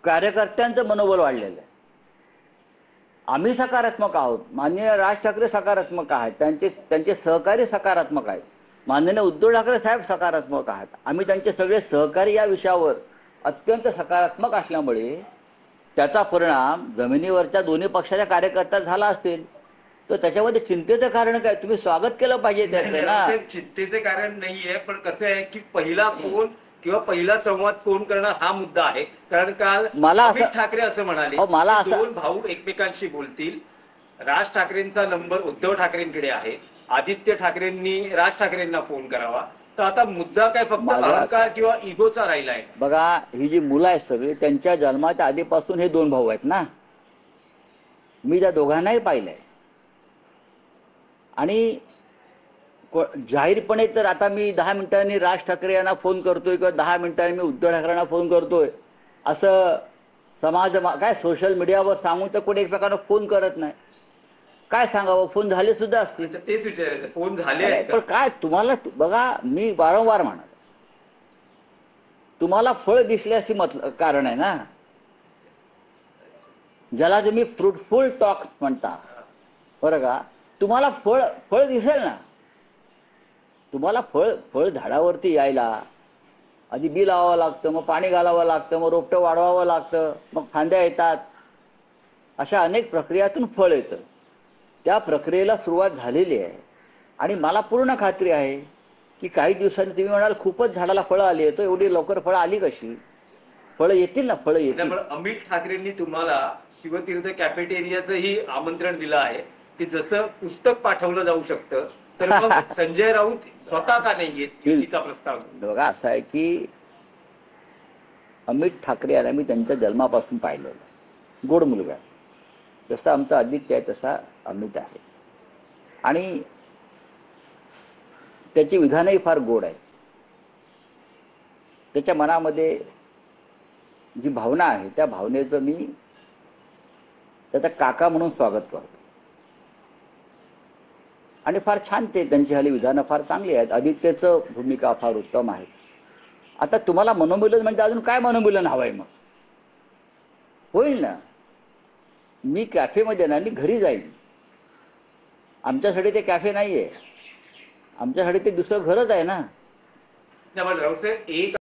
कार्यकर्त्यांचं मनोबल वाढलेलं आहे. आम्ही सकारात्मक आहोत, माननीय राज ठाकरे सकारात्मक आहेत, त्यांचे त्यांचे सहकारी सकारात्मक आहेत, माननीय उद्धव ठाकरे साहेब सकारात्मक आहेत. आम्ही त्यांचे सगळे सहकारी या विषयावर अत्यंत सकारात्मक असल्यामुळे त्याचा परिणाम जमिनीवरच्या दोन्ही पक्षाच्या कार्यकर्त्यात झाला असेल तर त्याच्यामध्ये चिंतेचं कारण काय? तुम्ही स्वागत केलं पाहिजे त्याचं ना. चिंतेचे कारण नाहीये, पण कसं आहे की पहिला फोन किंवा पहिला संवाद कोण करणार हा मुद्दा आहे. कारण काल अमित ठाकरे असं म्हणाले की दोन भाऊ एकमेकांशी बोलतील. राज ठाकरेंचा नंबर उद्धव ठाकरेंकडे आहे, आदित्य ठाकरेंनी राज ठाकरेंना फोन करावा. तर आता मुद्दा काय फक्त अहंकार किंवा इगोचा राहिला आहे? बघा, ही जी मुलं आहेत सगळी त्यांच्या जन्माच्या आधीपासून हे दोन भाऊ आहेत ना. मी त्या दोघांनाही पाहिलंय आणि जाहीरपणे तर आता मी 10 मिनिटांनी राज ठाकरे यांना फोन करतोय किंवा 10 मिनिटांनी मी उद्धव ठाकरेंना फोन करतोय असं काय सोशल मीडियावर सांगून तर कोणी एकमेकांना फोन करत नाही. काय सांगावं, फोन झाले सुद्धा असतील. तेच विचारायचं, फोन झाले पण काय तुम्हाला बघा, मी वारंवार म्हणत तुम्हाला फळ दिसल्याशी कारण आहे ना, ज्याला तुम्ही फ्रुटफुल टॉक म्हणता, बरं का. तुम्हाला फळ दिसेल ना. तुम्हाला फळ झाडावरती यायला आधी बी लावावं लागतं, मग पाणी घालावं लागतं, मग रोपटं वाढवावं लागतं, मग फांद्या येतात. अशा अनेक प्रक्रियातून फळ येतं. त्या प्रक्रियेला सुरुवात झालेली आहे आणि मला पूर्ण खात्री आहे की काही दिवसांनी तुम्ही म्हणाल खूपच झाडाला फळं आली आहेत, एवढी लवकर फळं आली कशी? फळं येतील ना, फळं येतील. अमित ठाकरेंनी तुम्हाला शिवतीर्थ कॅफेटेरियाचंही आमंत्रण दिलं आहे की जसं पुस्तक पाठवलं जाऊ शकतं, तर मग संजय राऊत स्वतः का नाही येत युतीचा प्रस्ताव? बघा, असं आहे की अमित ठाकरे यांना मी त्यांच्या जन्मापासून पाहिलेलं, गोड मुलगा आहे. जसा आमचा आदित्य आहे तसा अमित आहे आणि त्याची विधानही फार गोड आहे. त्याच्या मनामध्ये जी भावना आहे त्या भावनेचं मी त्याचा काका म्हणून स्वागत करतो आणि फार छान ते त्यांची हल्ली विधानं फार चांगली आहेत. आदित्यचं भूमिका फार उत्तम आहे. आता तुम्हाला मनोमिलन म्हणजे अजून काय मनोमिलन हवंय? मग होईल ना. मी कॅफेमध्ये ना, मी घरी जाईन. आमच्यासाठी ते कॅफे नाहीये, आमच्यासाठी ते दुसरं घरच आहे ना. एक